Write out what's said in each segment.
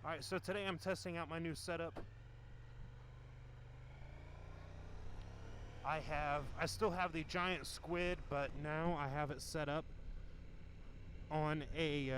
Alright, so today I'm testing out my new setup. I still have the giant squid, but now I have it set up on a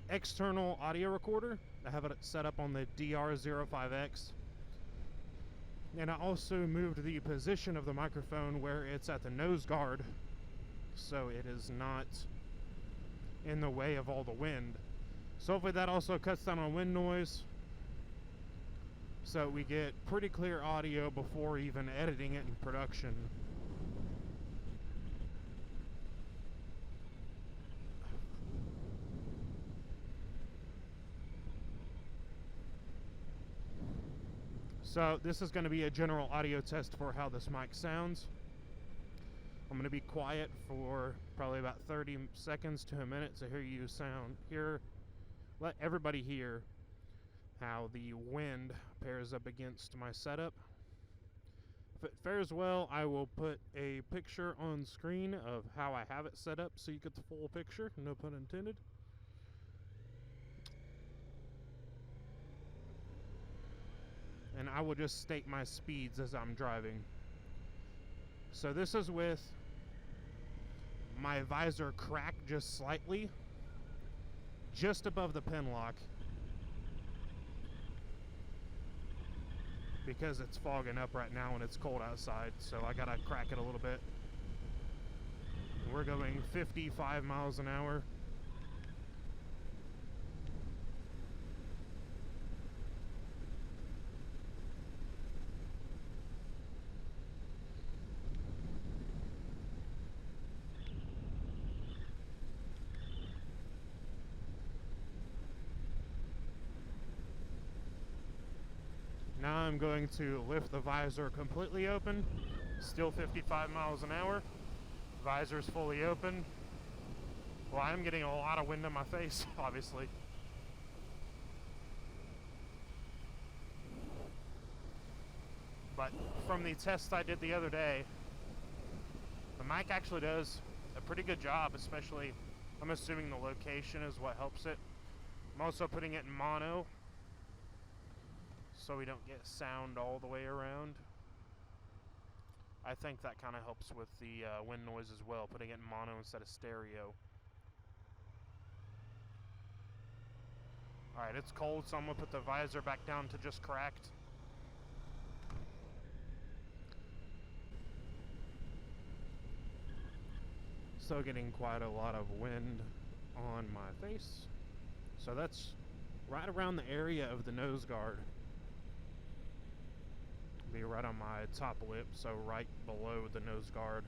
external audio recorder. I have it set up on the DR05X. And I also moved the position of the microphone where it's at the nose guard, so it is not in the way of all the wind. So hopefully that also cuts down on wind noise, so we get pretty clear audio before even editing it in production. So this is going to be a general audio test for how this mic sounds. I'm going to be quiet for probably about 30 seconds to a minute to hear you sound. Let everybody hear how the wind pairs up against my setup. If it fares well, I will put a picture on screen of how I have it set up so you get the full picture, no pun intended. And I will just state my speeds as I'm driving. So this is with my visor cracked just slightly, just above the pin lock, because it's fogging up right now and it's cold outside, so I gotta crack it a little bit. We're going 55 miles an hour. Now I'm going to lift the visor completely open. Still 55 miles an hour. Visor's fully open. Well, I'm getting a lot of wind in my face, obviously. But from the test I did the other day, the mic actually does a pretty good job, especially, I'm assuming the location is what helps it. I'm also putting it in mono, so we don't get sound all the way around. I think that kind of helps with the wind noise as well, putting it in mono instead of stereo. Alright, it's cold, so I'm going to put the visor back down to just cracked. Still getting quite a lot of wind on my face. So that's right around the area of the nose guard. Be right on my top lip, so right below the nose guard.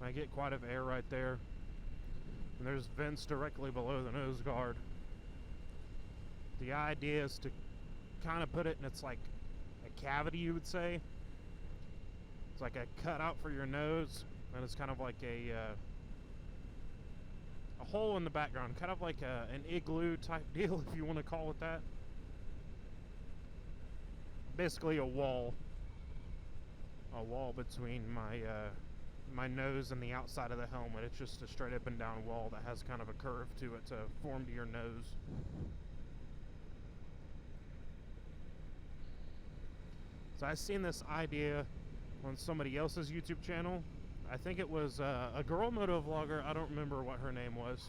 I get quite a bit of air right there, and there's vents directly below the nose guard. The idea is to kind of put it in, it's like a cavity, you would say. It's like a cutout for your nose, and it's kind of like a hole in the background, kind of like an igloo type deal, if you want to call it that. Basically a wall between my my nose and the outside of the helmet. It's just a straight up and down wall that has kind of a curve to it to form to your nose. So I seen this idea on somebody else's YouTube channel. I think it was a girl motovlogger. I don't remember what her name was,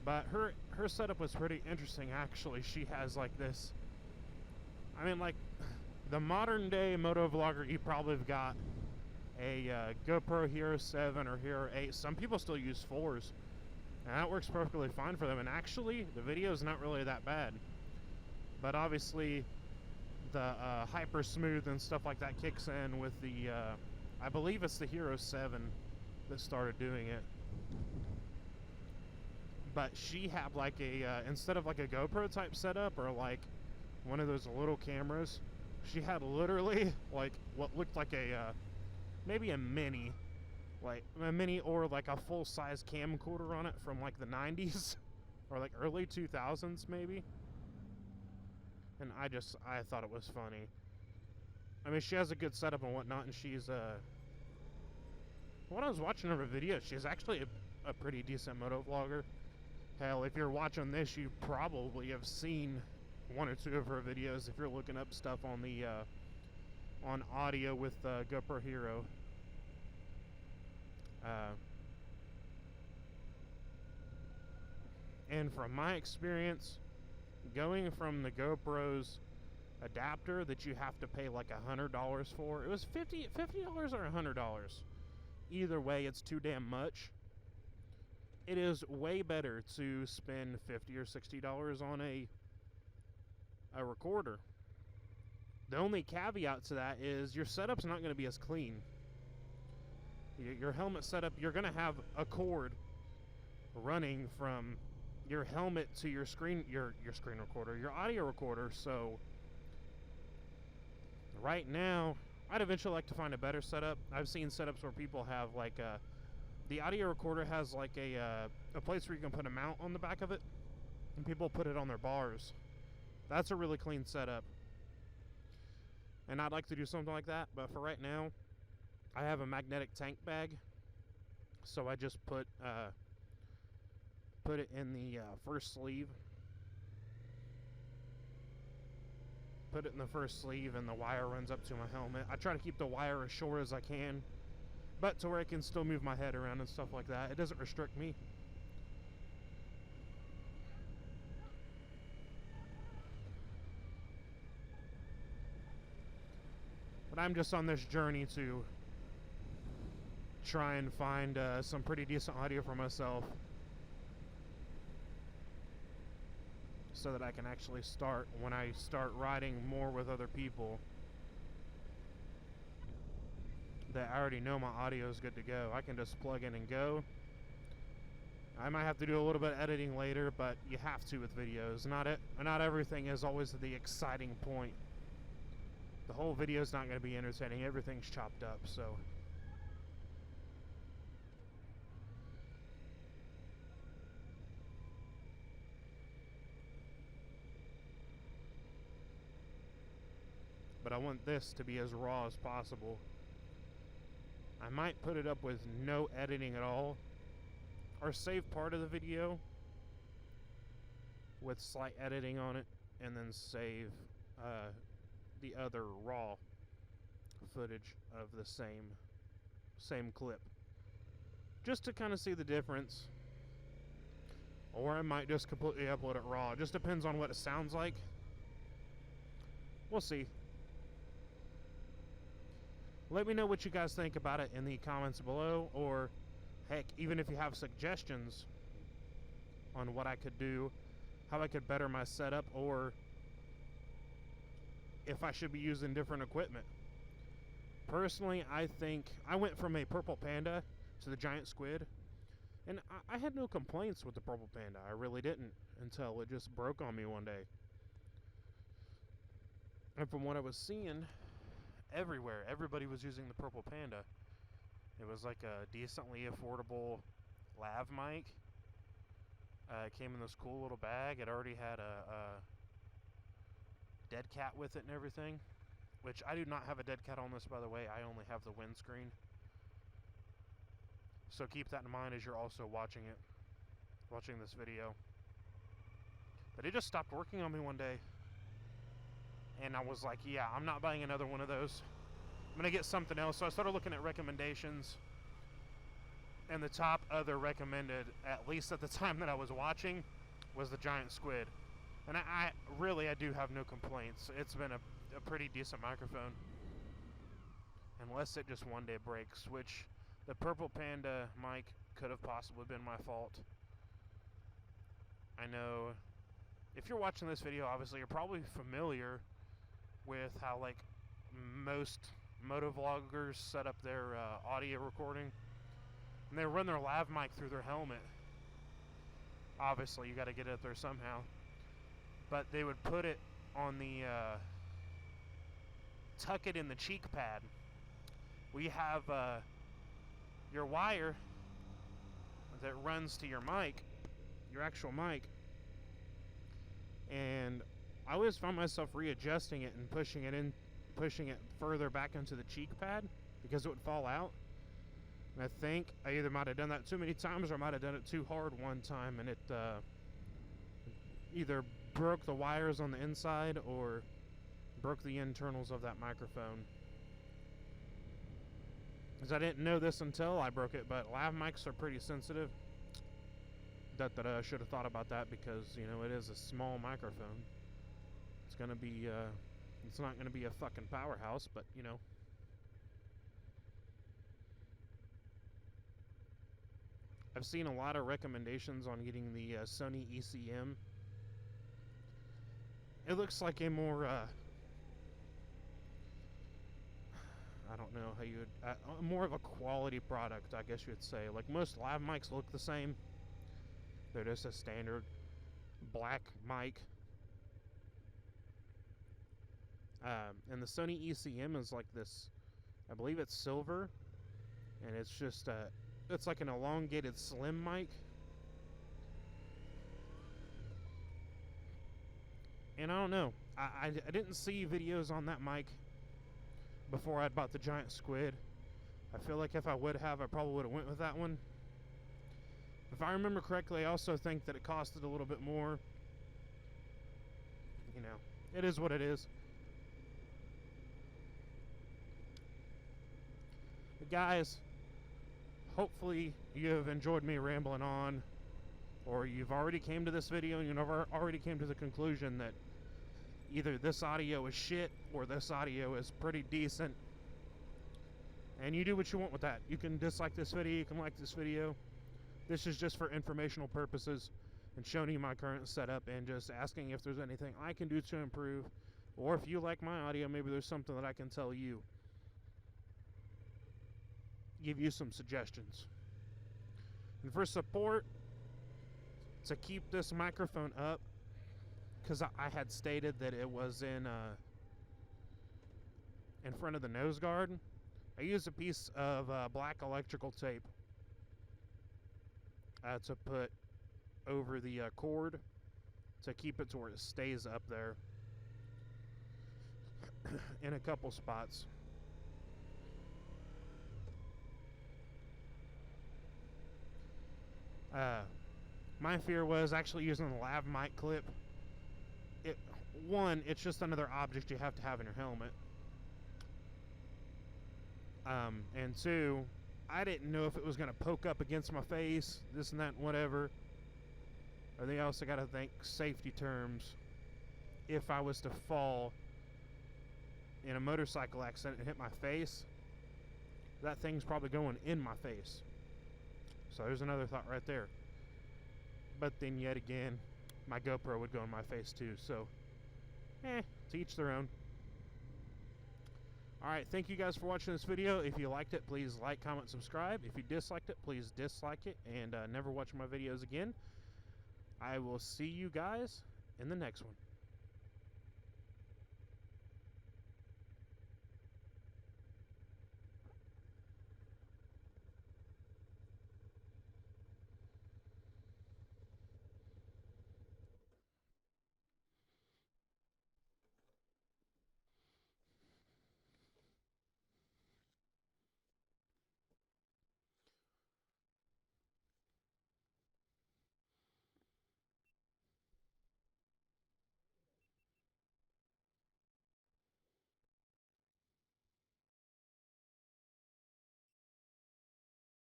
but her setup was pretty interesting actually. She has like this, I mean, like the modern day motovlogger, you probably have got a GoPro Hero 7 or Hero 8. Some people still use 4s, and that works perfectly fine for them. And actually, the video is not really that bad. But obviously, the hyper smooth and stuff like that kicks in with the, I believe it's the Hero 7 that started doing it. But she had like a, instead of like a GoPro type setup or like one of those little cameras, she had literally like what looked like a maybe a mini, like a mini or like a full-size camcorder on it from like the 90s or like early 2000s maybe. And I thought it was funny. I mean, she has a good setup and whatnot, and she's when I was watching her video, she's actually a pretty decent motovlogger. Hell, if you're watching this, you probably have seen one or two of her videos if you're looking up stuff on the on audio with GoPro Hero. And from my experience, going from the GoPro's adapter that you have to pay like $100 for, it was $50 or $100. Either way, it's too damn much. It is way better to spend $50 or $60 on a recorder. The only caveat to that is your setup's not going to be as clean. Your helmet setup, you're going to have a cord running from your helmet to your screen recorder, your audio recorder. So right now, I'd eventually like to find a better setup. I've seen setups where people have like the audio recorder has like a place where you can put a mount on the back of it, and people put it on their bars. That's a really clean setup, and I'd like to do something like that. But for right now, I have a magnetic tank bag, so I just put it in the first sleeve. Put it in the first sleeve, and the wire runs up to my helmet. I try to keep the wire as short as I can, but to where I can still move my head around and stuff like that. It doesn't restrict me. But I'm just on this journey to try and find some pretty decent audio for myself, so that I can actually start, when I start riding more with other people, that I already know my audio is good to go. I can just plug in and go. I might have to do a little bit of editing later, but you have to with videos. Not everything is always the exciting point. The whole video is not going to be entertaining. Everything's chopped up, so. But I want this to be as raw as possible. I might put it up with no editing at all, or save part of the video with slight editing on it, and then save the other raw footage of the same clip, just to kind of see the difference. Or I might just completely upload it raw. It just depends on what it sounds like. We'll see. Let me know what you guys think about it in the comments below, or heck, even if you have suggestions on what I could do, how I could better my setup, or if I should be using different equipment. Personally, I think I went from a purple panda to the giant squid, and I had no complaints with the purple panda. I really didn't, until it just broke on me one day. And from what I was seeing everywhere, everybody was using the purple panda. It was like a decently affordable lav mic. It came in this cool little bag. It already had a dead cat with it and everything, which I do not have a dead cat on this, by the way. I only have the windscreen. So keep that in mind as you're also watching this video. But it just stopped working on me one day, and I was like, yeah, I'm not buying another one of those. I'm gonna get something else. So I started looking at recommendations, and the top other recommended, at least at the time that I was watching, was the giant squid. And I really do have no complaints. It's been a pretty decent microphone, unless it just one day breaks, which the purple panda mic could have possibly been my fault. I know if you're watching this video, obviously you're probably familiar with how like most motovloggers set up their audio recording, and they run their lav mic through their helmet. Obviously you got to get it there somehow, but they would put it on the tuck it in the cheek pad. We have your wire that runs to your mic, your actual mic, and I always found myself readjusting it and pushing it further back into the cheek pad because it would fall out. I think I either might have done that too many times or I might have done it too hard one time, and it either broke the wires on the inside or broke the internals of that microphone. Because I didn't know this until I broke it, but lav mics are pretty sensitive. I should have thought about that, because, you know, it is a small microphone. It's gonna be, it's not gonna be a fucking powerhouse, but, you know. I've seen a lot of recommendations on getting the Sony ECM. It looks like a more, I don't know how you would, more of a quality product, I guess you would say. Like, most lav mics look the same. They're just a standard black mic. And the Sony ECM is like this, I believe it's silver, and it's just it's like an elongated slim mic. And I don't know, I didn't see videos on that mic before I'd bought the giant squid. I feel like if I would have, I probably would have went with that one. If I remember correctly, I also think that it costed a little bit more. You know, it is what it is. But guys, hopefully you have enjoyed me rambling on, or you've already came to this video and you've already came to the conclusion that either this audio is shit or this audio is pretty decent. And you do what you want with that. You can dislike this video, you can like this video. This is just for informational purposes and showing you my current setup and just asking if there's anything I can do to improve, or if you like my audio, maybe there's something that I can tell you. Give you some suggestions. And for support to keep this microphone up, because I had stated that it was in front of the nose guard, I used a piece of black electrical tape to put over the cord to keep it to where it stays up there in a couple spots. My fear was actually using the lav mic clip. It's just another object you have to have in your helmet. And two, I didn't know if it was going to poke up against my face, this and that and whatever. I think I also got to think safety terms. If I was to fall in a motorcycle accident and hit my face, that thing's probably going in my face. So there's another thought right there. But then yet again, my GoPro would go in my face too. So, to each their own. Alright, thank you guys for watching this video. If you liked it, please like, comment, subscribe. If you disliked it, please dislike it and never watch my videos again. I will see you guys in the next one.